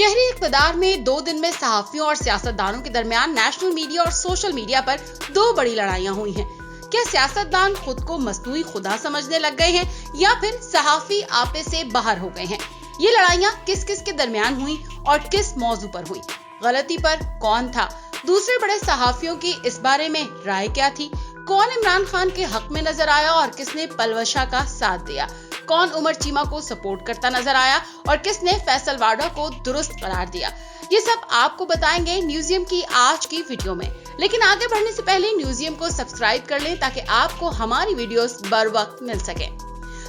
शहरी इक़्तिदार में 2 दिन में सहाफ़ियों और सियासतदानों के दरमियान नेशनल मीडिया और सोशल मीडिया पर 2 बड़ी लड़ाइयां हुई हैं। क्या सियासतदान खुद को मसनूई खुदा समझने लग गए हैं या फिर सहाफ़ी आपे से बाहर हो गए हैं? ये लड़ाइयां किस किस के दरमियान हुई और किस मौजू पर हुई? गलती पर कौन था? दूसरे बड़े सहाफ़ियों की इस बारे में राय क्या थी? कौन इमरान खान के हक में नजर आया और किसने पलवशा का साथ दिया? कौन उमर चीमा को सपोर्ट करता नजर आया और किसने फैसल वाडा को दुरुस्त करार दिया? ये सब आपको बताएंगे न्यूज़ियम की आज की वीडियो में। लेकिन आगे बढ़ने से पहले न्यूज़ियम को सब्सक्राइब कर लें ताकि आपको हमारी वीडियोस बर वक्त मिल सके।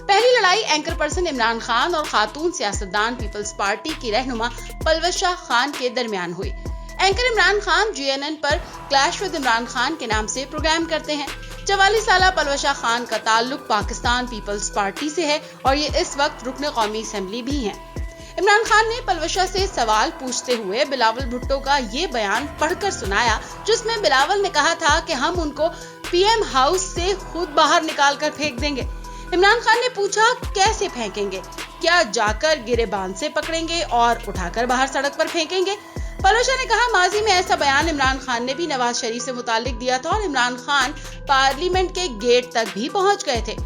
पहली लड़ाई एंकर पर्सन इमरान खान और खातून सियासतदान पीपल्स पार्टी की रहनुमा पलवशा खान के दरमियान हुई। एंकर इमरान खान GNN पर क्लैश विद इमरान खान के नाम से प्रोग्राम करते हैं। 44 साल पलवशा खान का ताल्लुक पाकिस्तान पीपल्स पार्टी से है और ये इस वक्त रुकने कौमी असेंबली भी हैं। इमरान खान ने पलवशा से सवाल पूछते हुए बिलावल भुट्टो का ये बयान पढ़कर सुनाया, जिसमें बिलावल ने कहा था कि हम उनको PM हाउस से खुद बाहर निकाल कर फेंक देंगे। इमरान खान ने पूछा कैसे फेंकेंगे? क्या जाकर गिरेबान से पकड़ेंगे और उठाकर बाहर सड़क पर फेंकेंगे? पलवशा ने कहा माजी में ऐसा बयान इमरान खान ने भी नवाज शरीफ से मुतालिक दिया था और इमरान खान पार्लियामेंट के गेट तक भी पहुंच गए थे।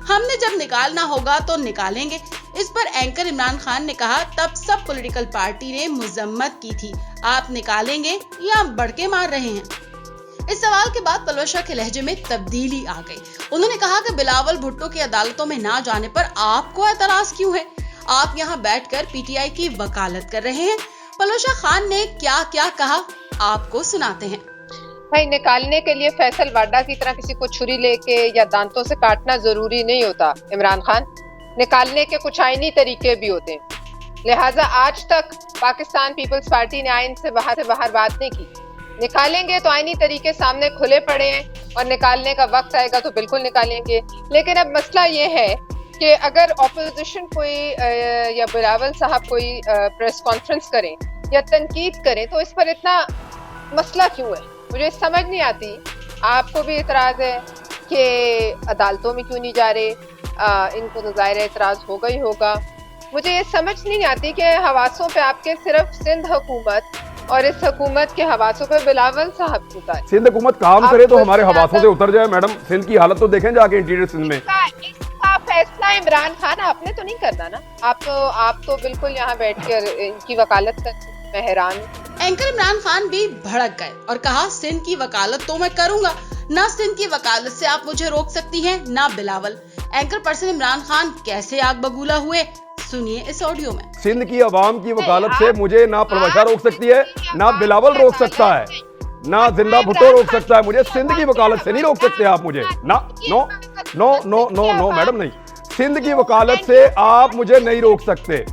हमने जब निकालना होगा तो निकालेंगे। इस पर एंकर इमरान खान ने कहा तब सब पॉलिटिकल पार्टी ने मुजम्मत की थी, आप निकालेंगे या बढ़के मार रहे हैं? इस सवाल के बाद पलवशा के लहजे में तब्दीली आ गई। उन्होंने कहा कि बिलावल भुट्टो की अदालतों में ना जाने पर आपको एतराज क्यों है? आप यहाँ बैठकर PTI की वकालत कर रहे हैं। पलवशा खान ने क्या क्या कहा आपको सुनाते हैं। भाई, निकालने के लिए फैसल वाडा की तरह किसी को छुरी लेके या दांतों से काटना जरूरी नहीं होता। इमरान खान, निकालने के कुछ आईनी तरीके भी होते हैं। लिहाजा आज तक पाकिस्तान पीपल्स पार्टी ने आइन से बाहर बात नहीं की। निकालेंगे तो आईनी तरीके सामने खुले पड़े हैं और निकालने का वक्त आएगा तो बिल्कुल निकालेंगे। लेकिन अब मसला ये है कि अगर ऑपोजिशन कोई या बिलावल साहब कोई प्रेस कॉन्फ्रेंस करें या तनकीद करें तो इस पर इतना मसला क्यों है? मुझे समझ नहीं आती। आपको भी इतराज है कि अदालतों में क्यों नहीं जा रहे? इनको तो ज़ाहिर एतराज होगा ही होगा। मुझे ये समझ नहीं आती कि हवासों पे आपके सिर्फ सिंध हुकूमत और इस हुकूमत के हवासों पे बिलावल साहब उतर। सिंध हुकूमत काम करे तो हमारे हवासों से उतर जाए। मैडम, सिंध की हालत तो देखें जाके इंटीरियर सिंध में। इसका फैसला इमरान खान आपने तो नहीं करना ना। आप तो बिल्कुल यहाँ बैठ कर इनकी वकालत कर। मैं हैरान। एंकर इमरान खान भी भड़क गए और कहा सिंध की वकालत तो मैं करूंगा, ना सिंध की वकालत से आप मुझे रोक सकती हैं ना बिलावल। एंकर पर्सन इमरान खान कैसे आग बबूला हुए, सुनिए इस ऑडियो में। सिंध की आवाम की वकालत से मुझे ना पलवशा रोक सकती है, ना बिलावल रोक सकता है, ना जिंदा भुट्टो रोक सकता है। मुझे सिंध की वकालत से नहीं रोक सकते आप मुझे। ना, no no no no no madam, नहीं। सिंध की वकालत से आप मुझे नहीं रोक सकते।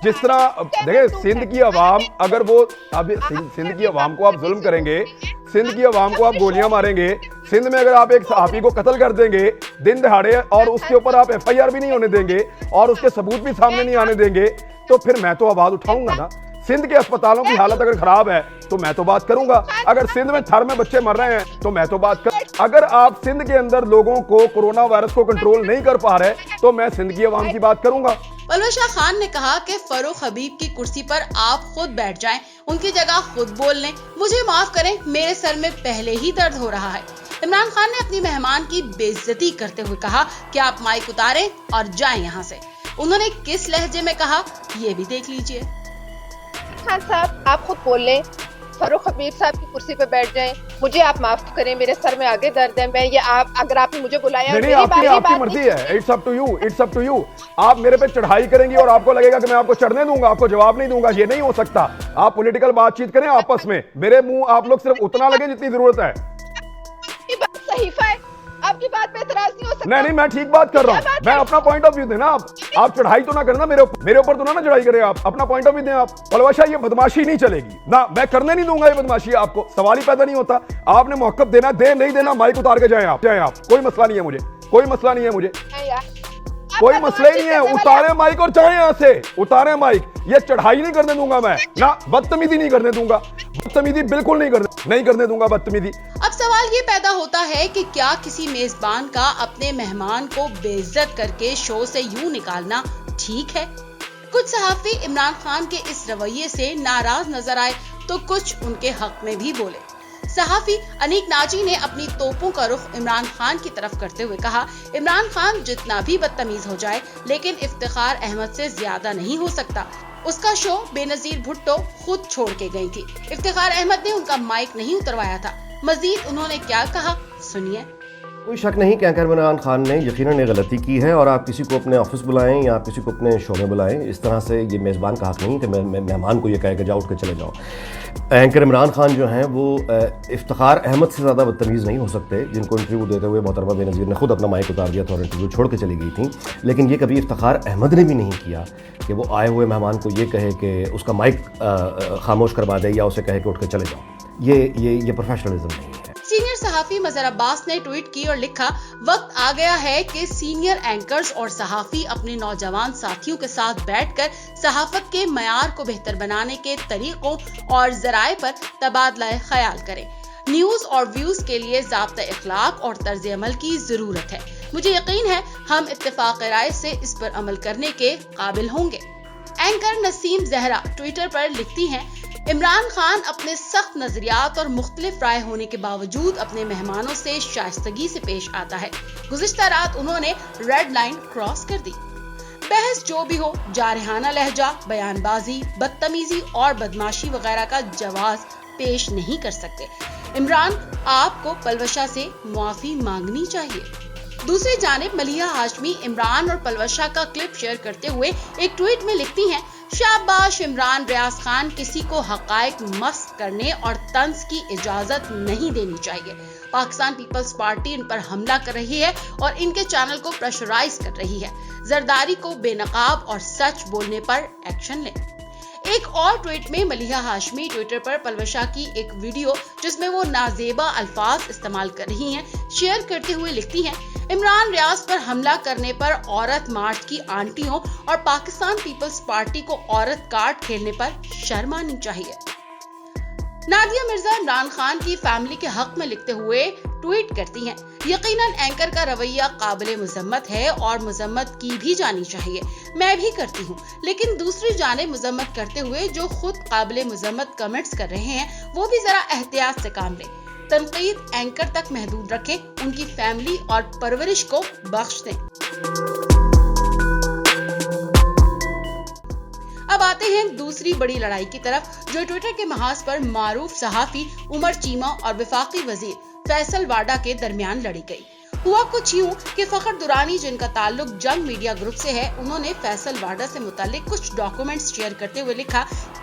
जिस तरह देखिए, सिंध की आवाम अगर वो अब सिंध की आवाम को आप जुल्म करेंगे, सिंध की आवाम को आप गोलियां मारेंगे, सिंध में अगर आप एक सहाफी को कत्ल कर देंगे दिन दहाड़े और उसके ऊपर आप FIR भी नहीं होने देंगे और उसके सबूत भी सामने नहीं आने देंगे, तो फिर मैं तो आवाज उठाऊंगा ना। सिंध के अस्पतालों की हालत अगर खराब है तो मैं तो बात करूंगा। अगर सिंध में थर में बच्चे मर रहे हैं तो मैं तो बात कर। अगर आप सिंध के अंदर लोगों को कोरोना वायरस को कंट्रोल नहीं कर पा रहे तो मैं सिंध की आवाम की बात करूंगा। पलवशा खान ने कहा कि फरूख हबीब की कुर्सी पर आप खुद बैठ जाएं, उनकी जगह खुद बोल लें। मुझे माफ करें, मेरे सर में पहले ही दर्द हो रहा है। इमरान खान ने अपनी मेहमान की बेइज्जती करते हुए कहा कि आप माइक उतारें और जाएं यहाँ से। उन्होंने किस लहजे में कहा ये भी देख लीजिए। खान साहब, आप खुद बोल लें, फरूख हबीब साहब की कुर्सी पे बैठ जाएं। मुझे आप माफ करें, मेरे सर में आगे दर्द है। मैं ये आप अगर आपने मुझे बुलाया नहीं, आपकी मर्जी है। It's up to you, it's up to you. आप मेरे पे चढ़ाई करेंगी और आपको लगेगा कि मैं आपको चढ़ने दूंगा, आपको जवाब नहीं दूंगा। ये नहीं हो सकता। आप पॉलिटिकल बातचीत करें आपस में, मेरे मुंह आप लोग सिर्फ उतना लगे जितनी जरूरत है। सहीफा है, आपकी बात पे एतराज नहीं हो सकता। नहीं, मैं ठीक बात कर रहा हूँ। मैं अपना पॉइंट ऑफ व्यू देना। आप चढ़ाई तो ना करना मेरे ऊपर तो ना चढ़ाई करें। आप अपना पॉइंट ऑफ व्यू दें। आप पलवशा, ये बदमाशी नहीं चलेगी ना, मैं करने नहीं दूंगा ये बदमाशी। आपको सवाल ही पैदा नहीं होता। आपने मौक़िफ़ देना, दे नहीं देना, माइक उतार के जाएं आप। कोई मसला नहीं है मुझे, कोई मसला नहीं है मुझे, कोई मसला ही नहीं है। उतारे माइक और जाएं यहाँ से, उतारे माइक। ये चढ़ाई नहीं करने दूंगा मैं ना, बदतमीजी नहीं करने दूंगा। बदतमीजी बिल्कुल नहीं करने दूंगा बदतमीजी। अब सवाल ये पैदा होता है कि क्या किसी मेजबान का अपने मेहमान को बेइज्जत करके शो से यूं निकालना ठीक है? कुछ सहाफी इमरान खान के इस रवैये से नाराज नजर आए तो कुछ उनके हक में भी बोले। सहाफी अनीक नाजी ने अपनी तोपों का रुख इमरान खान की तरफ करते हुए कहा, इमरान खान जितना भी बदतमीज हो जाए लेकिन इफ्तिखार अहमद से ज्यादा नहीं हो सकता। उसका शो बेनजीर भुट्टो खुद छोड़ के गई थी। इफ्तिखार अहमद ने उनका माइक नहीं उतरवाया था। मजीद उन्होंने क्या कहा, सुनिए। कोई शक नहीं कि एंकर इमरान खान ने यकीनन एक गलती की है, और आप किसी को अपने ऑफिस बुलाएं या आप किसी को अपने शो में बुलाएं, इस तरह से ये मेज़बान का हक नहीं कि मेहमान को ये कहे कि जाओ उठ के चले जाओ। एंकर इमरान खान जो हैं वो इफ्तिखार अहमद से ज़्यादा बदतमीज़ नहीं हो सकते, जिनको इंटरव्यू देते हुए मोहतरमा बेनज़ीर ने खुद अपना माइक उतार दिया था और इंटरव्यू छोड़ के चली गई थी। लेकिन ये कभी इफ्तिखार अहमद ने भी नहीं किया कि वो आए हुए मेहमान को ये कहे कि उसका माइक खामोश करवा दे या उसे कहे कि उठ के चले जाओ। ये प्रोफेशनलिज्म नहीं है। सीनियर सहाफी मजहर अब्बास ने ट्वीट की और लिखा, वक्त आ गया है कि सीनियर एंकर्स और सहाफी अपने नौजवान साथियों के साथ बैठकर सहाफत के मयार को बेहतर बनाने के तरीकों और जराए पर तबादला ख्याल करें। न्यूज और व्यूज के लिए ज़ाब्ता इखलाक और तर्ज अमल की जरूरत है। मुझे यकीन है हम इत्तेफाक राय से इस पर अमल करने के काबिल होंगे। एंकर नसीम जहरा ट्विटर पर लिखती हैं, इमरान खान अपने सख्त नजरियात और मुख्तलिफ राय होने के बावजूद अपने मेहमानों से शाइस्तगी से पेश आता है। गुज़िश्ता रात उन्होंने रेड लाइन क्रॉस कर दी। बहस जो भी हो, जारहाना लहजा, बयानबाजी, बदतमीजी और बदमाशी वगैरह का जवाब पेश नहीं कर सकते। इमरान, आपको पलवशा से मुआफी मांगनी चाहिए। दूसरी जानिब मलिहा हाशमी इमरान और पलवशा का क्लिप शेयर करते हुए एक ट्वीट में लिखती हैं, शाबाश इमरान रियाज खान, किसी को हकायक मस्क करने और तंज की इजाजत नहीं देनी चाहिए। पाकिस्तान पीपल्स पार्टी इन पर हमला कर रही है और इनके चैनल को प्रेशराइज कर रही है। जरदारी को बेनकाब और सच बोलने पर एक्शन लें। एक और ट्वीट में मलिहा हाशमी ट्विटर पर पलवशा की एक वीडियो जिसमें वो नाजेबा अल्फाज इस्तेमाल कर रही हैं, शेयर करते हुए लिखती हैं, इमरान रियाज पर हमला करने पर औरत मार्च की आंटियों और पाकिस्तान पीपल्स पार्टी को औरत कार्ड खेलने पर शर्म आनी चाहिए। नादिया मिर्जा इमरान खान की फैमिली के हक में लिखते हुए ट्वीट करती हैं, यकीनन एंकर का रवैया काबिल मुजम्मत है और मुजम्मत की भी जानी चाहिए। मैं भी करती हूँ, लेकिन दूसरी जानिब मुजम्मत करते हुए जो खुद काबिल मुजम्मत कमेंट्स कर रहे हैं वो भी जरा एहतियात से काम लें। तनकीद एंकर तक महदूद रखें, उनकी फैमिली और परवरिश को बख्श दें। अब आते हैं दूसरी बड़ी लड़ाई की तरफ, जो ट्विटर के महाज पर मारूफ सहाफी उमर चीमा और वफाकी वजीर फैसल वाडा के दरमियान लड़ी गई। हुआ कुछ यूं कि फखर दुरानी, जिनका ताल्लुक जंग मीडिया ग्रुप से है, उन्होंने फैसल वाडा से मुतालिक कुछ डॉक्यूमेंट्स शेयर करते हुए लिखा,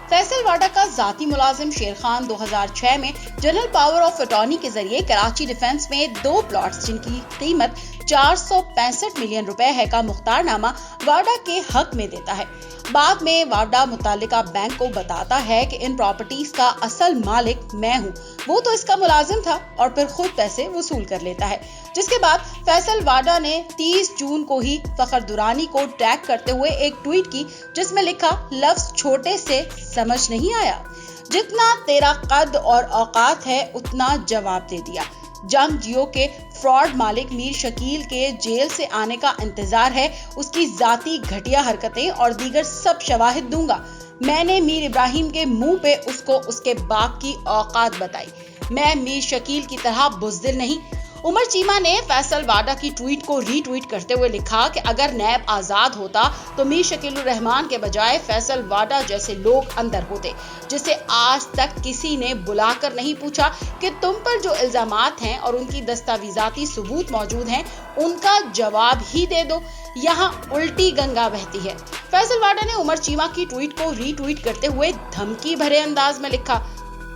फैसल वाडा का जाती मुलाजिम शेर खान 2006 में जनरल पावर ऑफ अटॉर्नी के जरिए कराची डिफेंस में 2 प्लॉट्स जिनकी कीमत 465 मिलियन रुपए है का मुख्तारनामा वाडा के हक में देता है। बाद में वाडा मुतालिका बैंक को बताता है कि इन प्रॉपर्टीज का असल मालिक मैं हूँ, वो तो इसका मुलाजिम था, और फिर खुद पैसे वसूल कर लेता है। जिसके बाद फैसल वाडा ने 30 जून को ही फखर दुरानी को टैग करते हुए एक ट्वीट की जिसमें लिखा, लफ्ज छोटे से समझ नहीं आया, जितना तेरा कद और औकात है उतना जवाब दे दिया। जंग जियो के फ्रॉड मालिक मीर शकील के जेल से आने का इंतजार है, उसकी जाती घटिया हरकतें और दीगर सब शवाहिद दूंगा। मैंने मीर इब्राहिम के मुंह पे उसको उसके बाप की औकात बताई। मैं मीर शकील की तरह बुज़दिल नहीं। उमर चीमा ने फैसल वाडा की ट्वीट को रीट्वीट करते हुए लिखा कि अगर नैब आजाद होता तो मीर शकील रहमान के बजाय फैसल वाडा जैसे लोग अंदर होते, जिसे आज तक किसी ने बुलाकर नहीं पूछा कि तुम पर जो इल्जामात हैं और उनकी दस्तावेजाती सबूत मौजूद हैं उनका जवाब ही दे दो। यहाँ उल्टी गंगा बहती है। फैसल वाडा ने उमर चीमा की ट्वीट को रीट्वीट करते हुए धमकी भरे अंदाज में लिखा,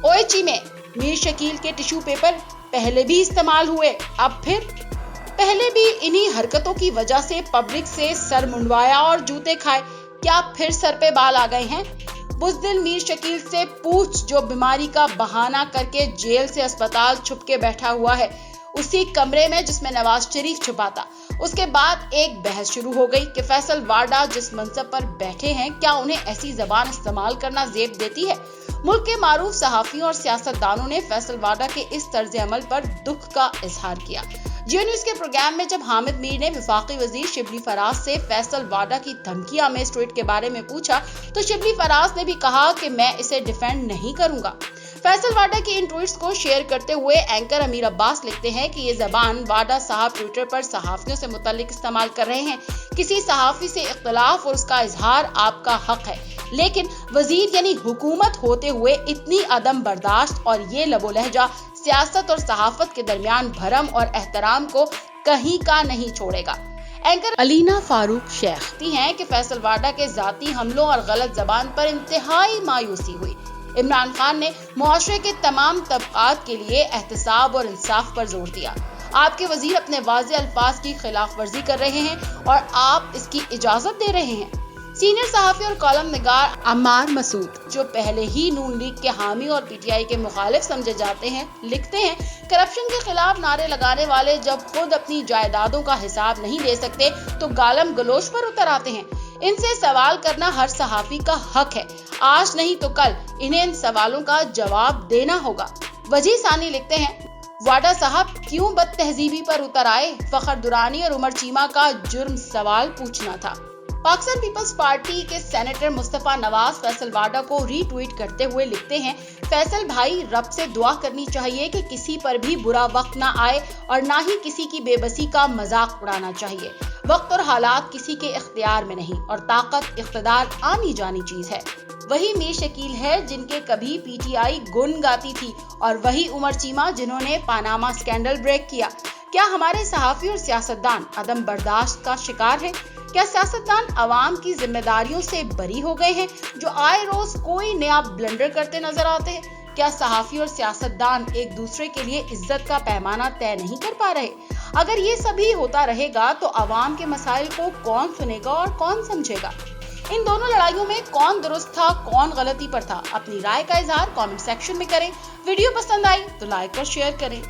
ओए चीमे, मीर शकील के टिश्यू पेपर पहले भी इस्तेमाल हुए, अब फिर पहले भी इन्हीं हरकतों की वजह से पब्लिक से सर मुंडवाया और जूते खाए, क्या फिर सर पे बाल आ गए हैं? बुज़दिल मीर शकील से पूछ, जो बीमारी का बहाना करके जेल से अस्पताल छुप के बैठा हुआ है, उसी कमरे में जिसमें नवाज शरीफ छुपा था। उसके बाद एक बहस शुरू हो गई कि फैसल वाडा जिस मनसब पर बैठे हैं क्या उन्हें ऐसी जबान इस्तेमाल करना जेब देती है। मुल्क के मारूफ सहाफियों और सियासतदानों ने फैसल वाडा के इस तर्ज अमल पर दुख का इजहार किया। जियो न्यूज के प्रोग्राम में जब हामिद मीर ने वफाकी वजीर शिबली फराज से फैसल वाडा की धमकियां में ट्वीट के बारे में पूछा तो शिबली फराज ने भी कहा कि मैं इसे डिफेंड नहीं करूंगा। फैसल वाडा की इन ट्वीट्स को शेयर करते हुए एंकर अमीर अब्बास लिखते हैं कि ये जबान वाडा साहब ट्विटर पर सहाफियों से मुतल्लिक इस्तेमाल कर रहे हैं। किसी सहाफी से इख्तिलाफ और उसका इजहार आपका हक है, लेकिन वजीर यानी हुकूमत होते हुए इतनी अदम बर्दाश्त और ये लबो लहजा सियासत और सहाफत के दरमियान भरम और एहतराम को कहीं का नहीं छोड़ेगा। एंकर अलीना फारूक शेख कहती हैं कि फैसल वाडा के जाती हमलों और गलत जबान पर इंतहाई मायूसी हुई। इमरान खान ने मुआशरे के तमाम तबकात के लिए एहतसाब और इंसाफ पर जोर दिया। आपके वजीर अपने वाज़े अल्फाज की खिलाफ वर्जी कर रहे हैं और आप इसकी इजाजत दे रहे हैं। सीनियर सहाफी और कॉलम निगार अम्मार मसूद, जो पहले ही नून लीग के हामी और पीटीआई के मुखालिफ समझे जाते हैं, लिखते हैं करप्शन के खिलाफ नारे लगाने वाले जब खुद अपनी जायदादों का हिसाब नहीं दे सकते तो गालम गलोच पर उतर आते हैं। इनसे सवाल करना हर सहाफी का हक है। आज नहीं तो कल इन्हें इन सवालों का जवाब देना होगा। वजी सानी लिखते हैं वाडा साहब क्यों बदतहजीबी पर उतर आए? फखर दुरानी और उमर चीमा का जुर्म सवाल पूछना था। पाकिस्तान पीपल्स पार्टी के सेनेटर मुस्तफा नवाज फैसल वाडा को रीट्वीट करते हुए लिखते हैं फैसल भाई, रब से दुआ करनी चाहिए कि किसी पर भी बुरा वक्त ना आए और ना ही किसी की बेबसी का मजाक उड़ाना चाहिए। वक्त और हालात किसी के इख्तियार में नहीं और ताकत इख्तिदार आनी जानी चीज है। वही मीर शकील है जिनके कभी पीटीआई गुन गाती थी और वही उमर चीमा जिन्होंने पानामा स्कैंडल ब्रेक किया। क्या हमारे सहाफी और सियासतदान अदम बर्दाश्त का शिकार है? क्या सियासतदान अवाम की जिम्मेदारियों से बरी हो गए हैं जो आए रोज कोई नया ब्लंडर करते नजर आते हैं? क्या सहाफी और सियासतदान एक दूसरे के लिए इज्जत का पैमाना तय नहीं कर पा रहे? अगर ये सभी होता रहेगा तो अवाम के मसाइल को कौन सुनेगा और कौन समझेगा? इन दोनों लड़ाइयों में कौन दुरुस्त था, कौन गलती पर था? अपनी राय का इजहार कमेंट सेक्शन में करें। वीडियो पसंद आई तो लाइक और शेयर करें।